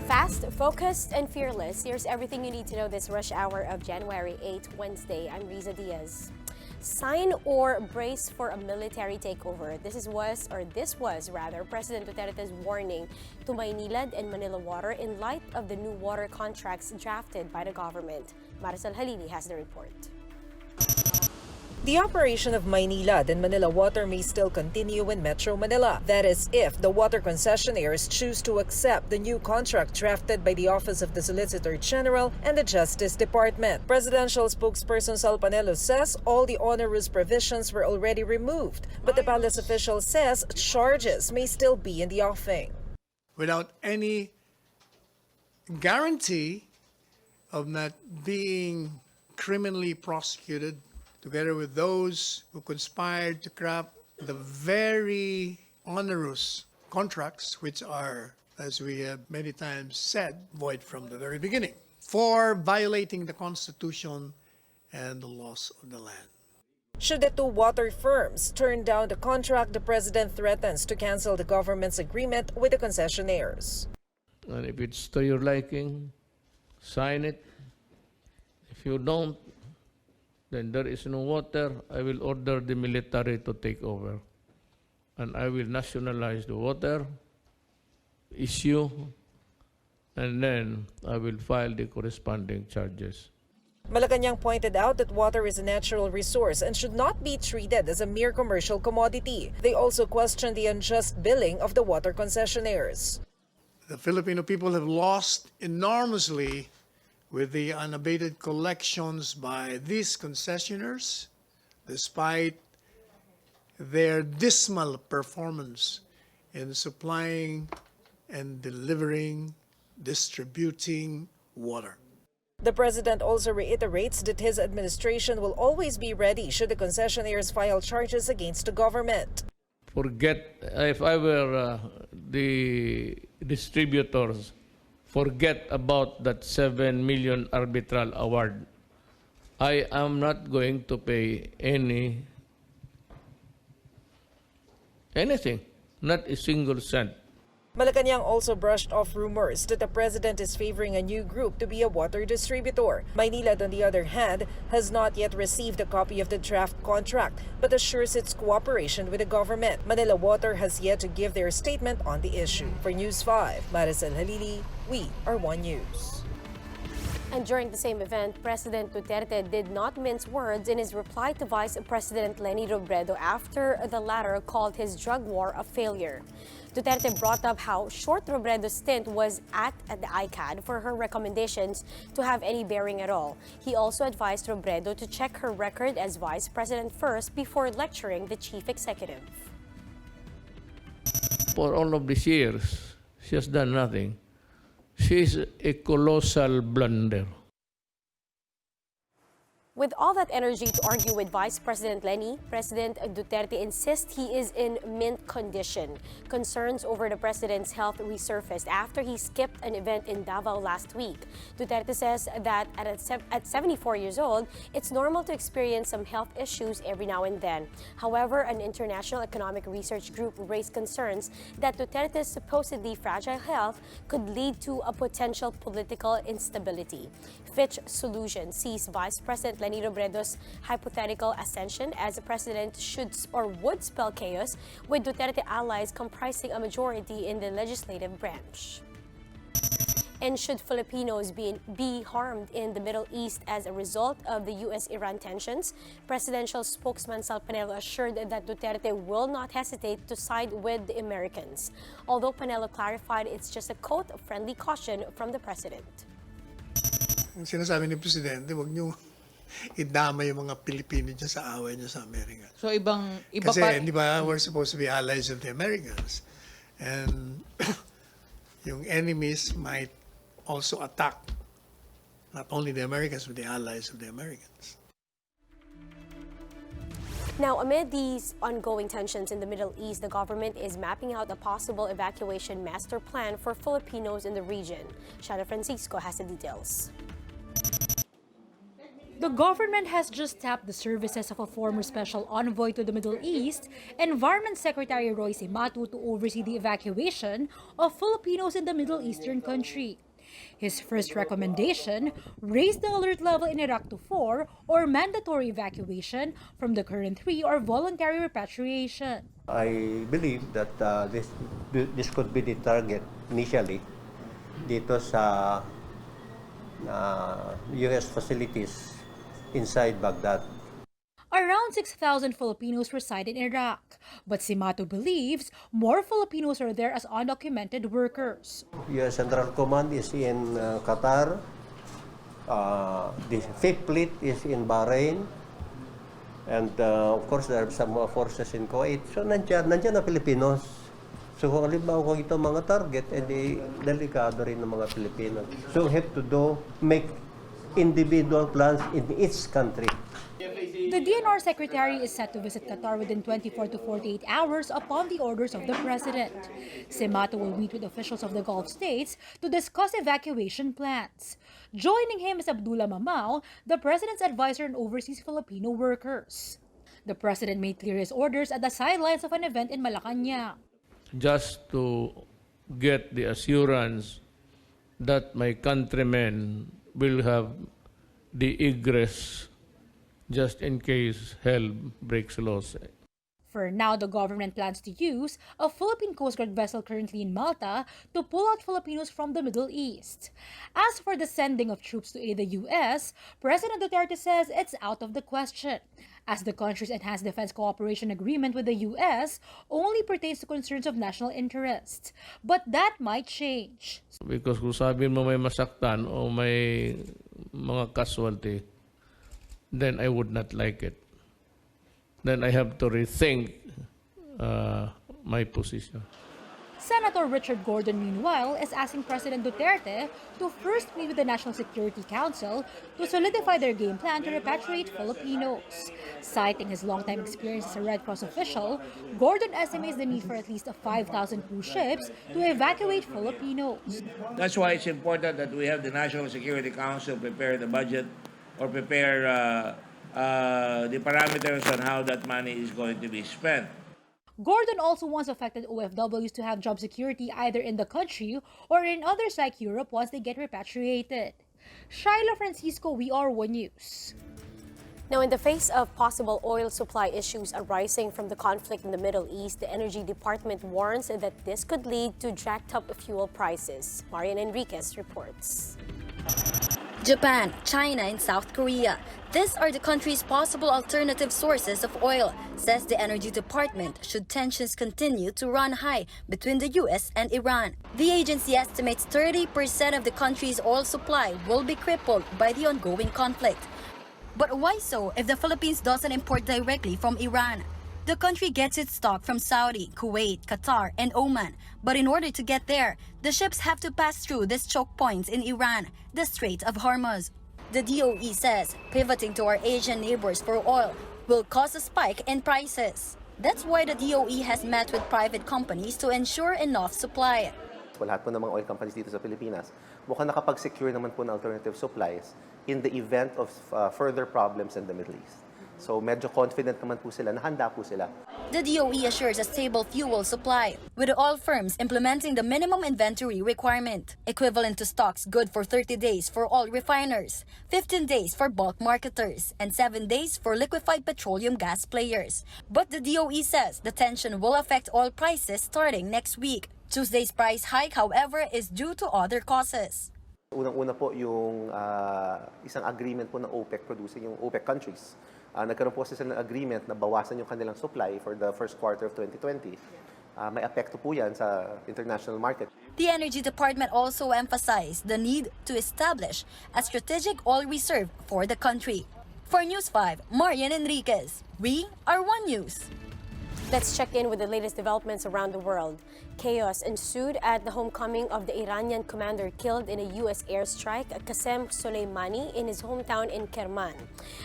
Fast, focused, and fearless. Here's everything you need to know this rush hour of January 8, Wednesday. I'm Riza Diaz. Sign or brace for a military takeover. This was President Duterte's warning to Maynilad and Manila Water in light of the new water contracts drafted by the government. Maricel Halili has the report. The operation of Maynilad and Manila Water may still continue in Metro Manila. That is if the water concessionaires choose to accept the new contract drafted by the Office of the Solicitor General and the Justice Department. Presidential spokesperson Panelo says all the onerous provisions were already removed, but the palace official says charges may still be in the offing. Without any guarantee of not being criminally prosecuted, together with those who conspired to craft the very onerous contracts, which are, as we have many times said, void from the very beginning, for violating the Constitution and the laws of the land. Should the two water firms turn down the contract, the president threatens to cancel the government's agreement with the concessionaires. And if it's to your liking, sign it. If you don't, then there is no water. I will order the military to take over. And I will nationalize the water issue, and then I will file the corresponding charges. Malacanang pointed out that water is a natural resource and should not be treated as a mere commercial commodity. They also questioned the unjust billing of the water concessionaires. The Filipino people have lost enormously with the unabated collections by these concessionaires, despite their dismal performance in supplying and delivering, distributing water. The president also reiterates that his administration will always be ready should the concessionaires file charges against the government. Forget, if I were the distributors, forget about that 7 million arbitral award. I am not going to pay anything, not a single cent. Malacanang also brushed off rumors that the president is favoring a new group to be a water distributor. Maynilad, on the other hand, has not yet received a copy of the draft contract but assures its cooperation with the government. Manila Water has yet to give their statement on the issue. For News 5, Maricel Halili, we are One News. And during the same event, President Duterte did not mince words in his reply to Vice President Leni Robredo after the latter called his drug war a failure. Duterte brought up how short Robredo's stint was at the ICAD for her recommendations to have any bearing at all. He also advised Robredo to check her record as vice president first before lecturing the chief executive. For all of these years, she has done nothing. She is a colossal blunder. With all that energy to argue with Vice President Leni, President Duterte insists he is in mint condition. Concerns over the president's health resurfaced after he skipped an event in Davao last week. Duterte says that at 74 years old, it's normal to experience some health issues every now and then. However, an international economic research group raised concerns that Duterte's supposedly fragile health could lead to a potential political instability. Fitch Solutions sees Vice President Leni Robredo's hypothetical ascension as a president would spell chaos, with Duterte allies comprising a majority in the legislative branch. And should Filipinos be harmed in the Middle East as a result of the U.S Iran tensions, presidential spokesman Panelo assured that Duterte will not hesitate to side with the Americans. Although Panelo clarified it's just a quote of friendly caution from the president. Ang sinasabi ni Presidente, huwag niyo idama yung mga Pilipino dyan sa away niyo sa Amerika. So iba Kasi, pa... di ba, we're supposed to be allies of the Americans. And yung enemies might also attack not only the Americans, but the allies of the Americans. Now, amid these ongoing tensions in the Middle East, the government is mapping out a possible evacuation master plan for Filipinos in the region. Shana Francisco has the details. The government has just tapped the services of a former special envoy to the Middle East, Environment Secretary Roy Cimatu, to oversee the evacuation of Filipinos in the Middle Eastern country. His first recommendation, raise the alert level in Iraq to 4 or mandatory evacuation from the current 3 or voluntary repatriation. I believe that this could be the target initially dito sa U.S. facilities inside Baghdad. Around 6,000 Filipinos reside in Iraq, but Cimatu believes more Filipinos are there as undocumented workers. U.S. Central Command is in Qatar. The Fifth Fleet is in Bahrain. And of course, there are some forces in Kuwait. So, nandyan na Filipinos. So, kung halimbawa kung ito mga target, edi delikado rin ng mga Filipinos. So, we have to make individual plans in each country. The DNR Secretary is set to visit Qatar within 24 to 48 hours upon the orders of the President. Cimatu will meet with officials of the Gulf states to discuss evacuation plans. Joining him is Abdullah Mamao, the President's advisor on overseas Filipino workers. The President made clear his orders at the sidelines of an event in Malacanang. Just to get the assurance that my countrymen will have the egress just in case hell breaks loose. For now, the government plans to use a Philippine Coast Guard vessel currently in Malta to pull out Filipinos from the Middle East. As for the sending of troops to aid the U.S., President Duterte says it's out of the question, as the country's enhanced defense cooperation agreement with the U.S. only pertains to concerns of national interest. But that might change. Because kung sabihin mo may masaktan o may mga casualty, then I would not like it. Then I have to rethink my position. Senator Richard Gordon, meanwhile, is asking President Duterte to first meet with the National Security Council to solidify their game plan to repatriate Filipinos. Citing his longtime experience as a Red Cross official, Gordon estimates the need for at least 5,000 cruise ships to evacuate Filipinos. That's why it's important that we have the National Security Council prepare the budget or prepare the parameters on how that money is going to be spent. Gordon also wants affected OFWs to have job security either in the country or in others like Europe once they get repatriated. Shyla Francisco, We Are One News. Now, in the face of possible oil supply issues arising from the conflict in the Middle East, the Energy Department warns that this could lead to jacked up fuel prices. Marian Enriquez reports. Japan, China, and South Korea. These are the countries' possible alternative sources of oil, says the Energy Department, should tensions continue to run high between the U.S. and Iran. The agency estimates 30% of the country's oil supply will be crippled by the ongoing conflict. But why so if the Philippines doesn't import directly from Iran? The country gets its stock from Saudi, Kuwait, Qatar, and Oman. But in order to get there, the ships have to pass through these choke points in Iran, the Strait of Hormuz. The DOE says pivoting to our Asian neighbors for oil will cause a spike in prices. That's why the DOE has met with private companies to ensure enough supply. Lahat po ng mga oil companies dito sa Pilipinas, mukhang nakapag-secure naman po ng alternative supplies in the event of further problems in the Middle East. So medyo confident naman po sila, nahanda po sila. The DOE assures a stable fuel supply, with all firms implementing the minimum inventory requirement, equivalent to stocks good for 30 days for all refiners, 15 days for bulk marketers, and 7 days for liquefied petroleum gas players. But the DOE says the tension will affect oil prices starting next week. Tuesday's price hike, however, is due to other causes. Unang-una po yung isang agreement po ng OPEC producing, yung OPEC countries. Nagkaroon po sila ng agreement na bawasan yung kanilang supply for the first quarter of 2020. May apekto po yan sa international market. The Energy Department also emphasized the need to establish a strategic oil reserve for the country. For News 5, Marian Enriquez. We are One News. Let's check in with the latest developments around the world. Chaos ensued at the homecoming of the Iranian commander killed in a U.S. airstrike, Qasem Soleimani, in his hometown in Kerman.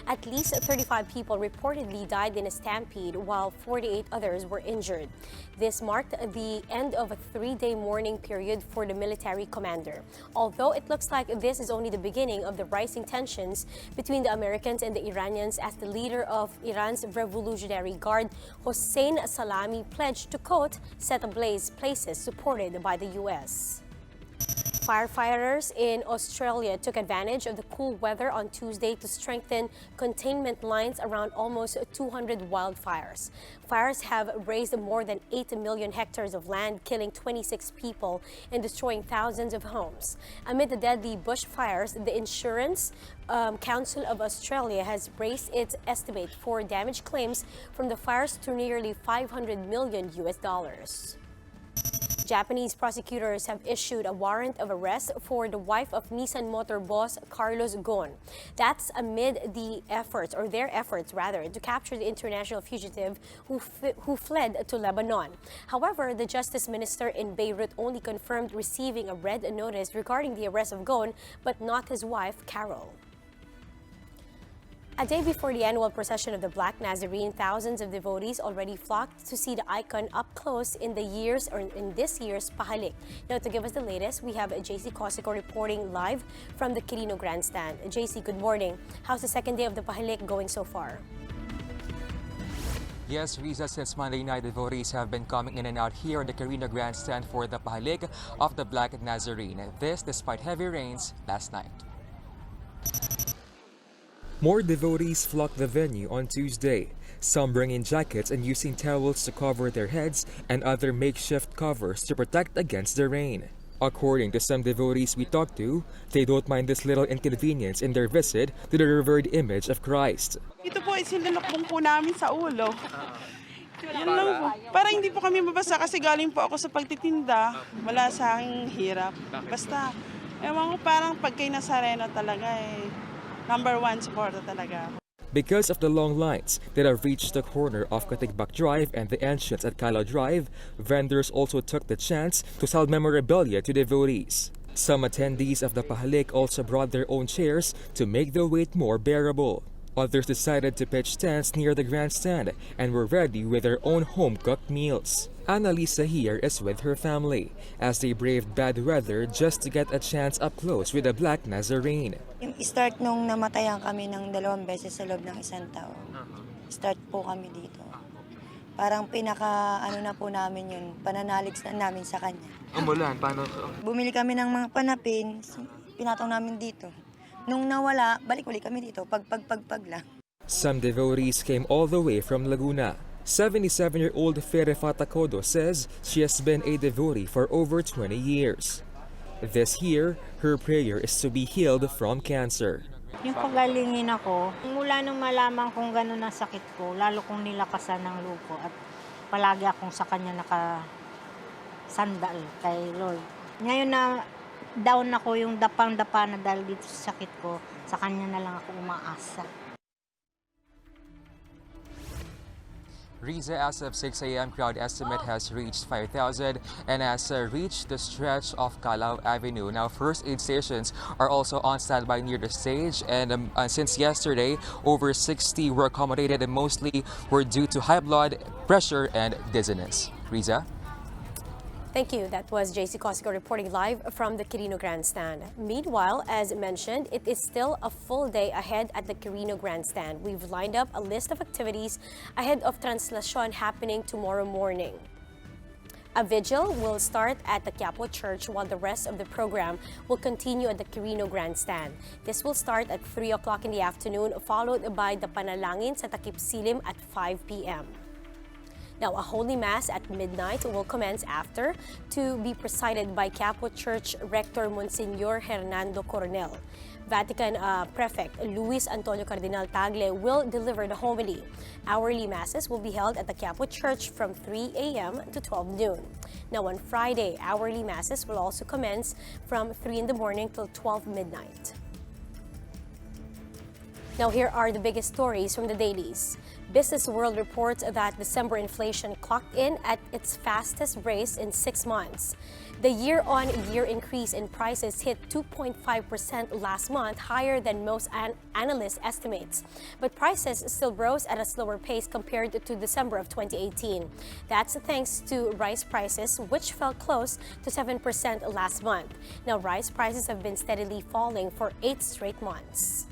At least 35 people reportedly died in a stampede, while 48 others were injured. This marked the end of a three-day mourning period for the military commander. Although it looks like this is only the beginning of the rising tensions between the Americans and the Iranians, as the leader of Iran's Revolutionary Guard, Hossein Salami, pledged to, quote, set ablaze places supported by the U.S. Firefighters in Australia took advantage of the cool weather on Tuesday to strengthen containment lines around almost 200 wildfires. Fires have razed more than 8 million hectares of land, killing 26 people and destroying thousands of homes. Amid the deadly bushfires, the Insurance Council of Australia has raised its estimate for damage claims from the fires to nearly $500 million. Japanese prosecutors have issued a warrant of arrest for the wife of Nissan Motor boss Carlos Ghosn. That's amid their efforts, to capture the international fugitive who fled to Lebanon. However, the justice minister in Beirut only confirmed receiving a red notice regarding the arrest of Ghosn, but not his wife, Carol. A day before the annual procession of the Black Nazarene, thousands of devotees already flocked to see the icon up close in this year's pahalik. Now, to give us the latest, we have JC Cosico reporting live from the Quirino Grandstand. JC, good morning. How's the second day of the pahalik going so far? Yes, Riza, since Monday night, devotees have been coming in and out here in the Quirino Grandstand for the pahalik of the Black Nazarene. This despite heavy rains last night. More devotees flocked the venue on Tuesday, some bringing jackets and using towels to cover their heads and other makeshift covers to protect against the rain. According to some devotees we talked to, they don't mind this little inconvenience in their visit to the revered image of Christ. Ito po ay sinalukbong po namin sa ulo. Yan lang po. Para hindi po kami mabasa kasi galing po ako sa pagtitinda. Wala sa aking hirap. Basta, ewan ko parang pagkay Nazareno talaga number one supporter talaga. Because of the long lines that have reached the corner of Katigbak Drive and the entrance at Calo Drive, vendors also took the chance to sell memorabilia to devotees. Some attendees of the pahalik also brought their own chairs to make the wait more bearable. Others decided to pitch tents near the grandstand and were ready with their own home-cooked meals. Annalisa here is with her family as they braved bad weather just to get a chance up close with the Black Nazarene. Start nung namatayan kami ng 2 beses sa loob ng isang taon. Start po kami dito. Parang na po namin yun, pananalig namin sa kanya. Umulan, paano? Bumili kami ng mga panapin, pinatong namin dito. Nung nawala, balik ulit kami dito, pag lang. Some devotees came all the way from Laguna. 77-year-old Fere Fatacodo says she has been a devotee for over 20 years. This year, her prayer is to be healed from cancer. Yung pagalingin ako, mula nung malaman kung gano'n ang sakit ko, lalo kong nilakasan ng loob ko at palagi akong sa kanya nakasandal kay Lord. Ngayon na down ako, yung dapang-dapa na dahil dito sa sakit ko, sa kanya na lang ako umaasa. Riza, as of 6 a.m., crowd estimate has reached 5,000 and has reached the stretch of Calao Avenue. Now, first aid stations are also on standby near the stage, and since yesterday, over 60 were accommodated and mostly were due to high blood pressure and dizziness. Riza? Thank you. That was JC Cosico reporting live from the Quirino Grandstand. Meanwhile, as mentioned, it is still a full day ahead at the Quirino Grandstand. We've lined up a list of activities ahead of Traslacion happening tomorrow morning. A vigil will start at the Quiapo Church while the rest of the program will continue at the Quirino Grandstand. This will start at 3 o'clock in the afternoon, followed by the Panalangin sa Takip Silim at 5 p.m. Now, a Holy Mass at midnight will commence after, to be presided by Quiapo Church Rector Monsignor Hernando Coronel. Vatican Prefect Luis Antonio Cardinal Tagle will deliver the homily. Hourly masses will be held at the Quiapo Church from 3 a.m. to 12 noon. Now, on Friday, hourly masses will also commence from 3 in the morning till 12 midnight. Now, here are the biggest stories from the dailies. Business World reports that December inflation clocked in at its fastest race in 6 months. The year-on-year increase in prices hit 2.5% last month, higher than most analyst estimates. But prices still rose at a slower pace compared to December of 2018. That's thanks to rice prices, which fell close to 7% last month. Now, rice prices have been steadily falling for 8 straight months.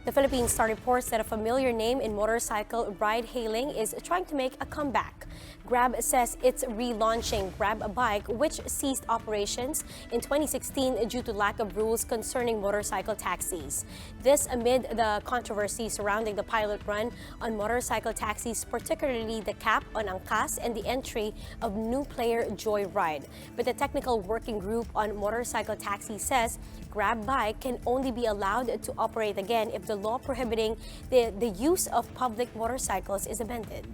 The Philippine Star reports that a familiar name in motorcycle ride-hailing is trying to make a comeback. Grab says it's relaunching Grab a Bike, which ceased operations in 2016 due to lack of rules concerning motorcycle taxis. This amid the controversy surrounding the pilot run on motorcycle taxis, particularly the cap on angkas and the entry of new player Joyride. But the Technical Working Group on Motorcycle Taxi says Grab Bike can only be allowed to operate again if the law prohibiting the use of public motorcycles is amended.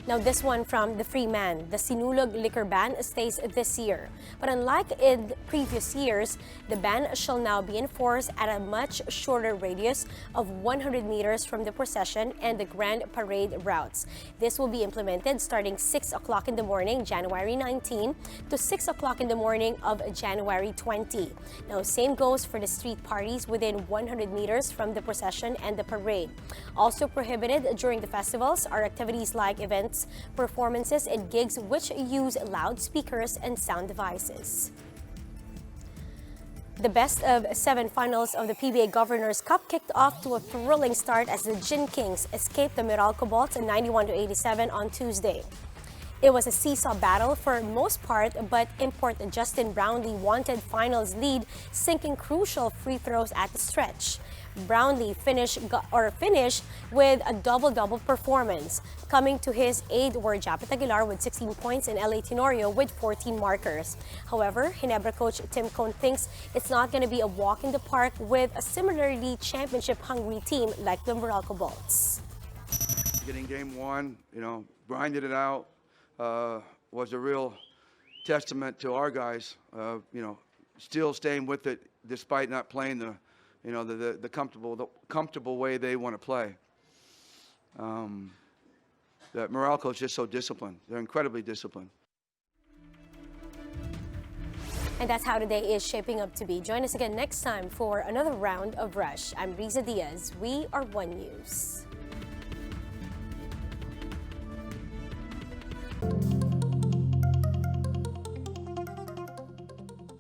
Now this one from the Free Man. The Sinulog liquor ban stays this year. But unlike in previous years, the ban shall now be enforced at a much shorter radius of 100 meters from the procession and the grand parade routes. This will be implemented starting 6 o'clock in the morning, January 19, to 6 o'clock in the morning of January 20. Now same goes for the street parties within 100 meters from the procession and the parade. Also prohibited during the festivals are activities like events, performances, and gigs which use loudspeakers and sound devices. The best of 7 finals of the PBA Governors Cup kicked off to a thrilling start as the Gin Kings escaped the Meralco Bolts 91-87 on Tuesday. It was a seesaw battle for most part, but import Justin Brownlee wanted finals lead, sinking crucial free throws at the stretch. Brownlee finished with a double-double performance. Coming to his aid were Japet Aguilar with 16 points and L.A. Tenorio with 14 markers. However, Ginebra coach Tim Cone thinks it's not going to be a walk in the park with a similarly championship-hungry team like the Meralco Bolts. Getting game one, grinded it out, was a real testament to our guys, still staying with it despite not playing the comfortable way they want to play. That Meralco is just so disciplined. They're incredibly disciplined. And that's how today is shaping up to be. Join us again next time for another round of Rush. I'm Riza Diaz. We are One News.